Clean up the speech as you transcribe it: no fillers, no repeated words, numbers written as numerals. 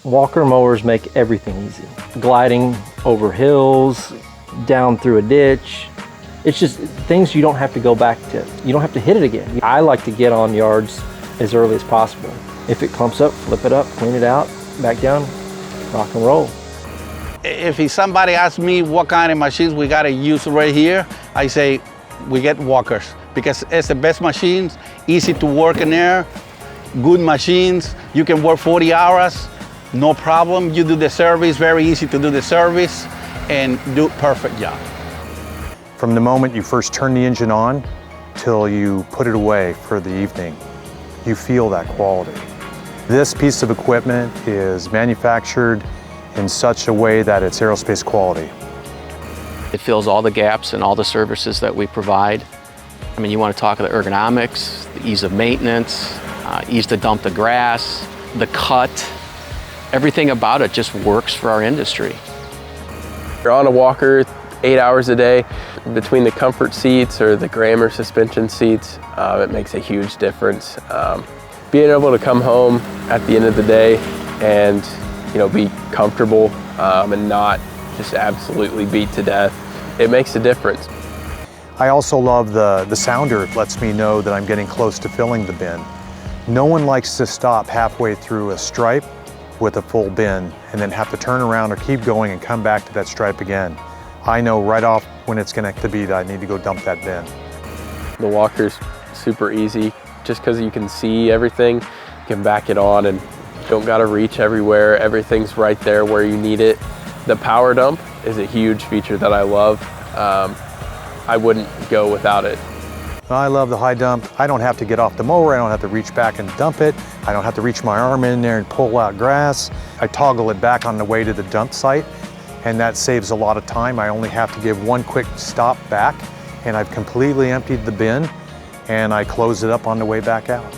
Walker mowers make everything easy. Gliding over hills, down through a ditch. It's just things you don't have to go back to. You don't have to hit it again. I like to get on yards as early as possible. If it clumps up, flip it up, clean it out, back down, rock and roll. If somebody asks me what kind of machines we gotta use right here, I say we get Walkers because it's the best machines, easy to work in there, good machines. You can work 40 hours, no problem. You do the service, very easy to do the service and do perfect job. From the moment you first turn the engine on till you put it away for the evening, you feel that quality. This piece of equipment is manufactured in such a way that it's aerospace quality. It fills all the gaps in all the services that we provide. I mean, you want to talk of the ergonomics, the ease of maintenance, ease to dump the grass, the cut. Everything about it just works for our industry. You're on a walker 8 hours a day. Between the comfort seats or the Grammer suspension seats, it makes a huge difference. Being able to come home at the end of the day and be comfortable and not just absolutely beat to death, it makes a difference. I also love the sounder. It lets me know that I'm getting close to filling the bin. No one likes to stop halfway through a stripe with a full bin and then have to turn around or keep going and come back to that stripe again. I know right off when it's going to be that I need to go dump that bin. The walker's super easy just because you can see everything. You can back it on and don't got to reach everywhere. Everything's right there where you need it. The power dump is a huge feature that I love. I wouldn't go without it. I love the high dump. I don't have to get off the mower. I don't have to reach back and dump it. I don't have to reach my arm in there and pull out grass. I toggle it back on the way to the dump site, and that saves a lot of time. I only have to give one quick stop back, and I've completely emptied the bin, and I close it up on the way back out.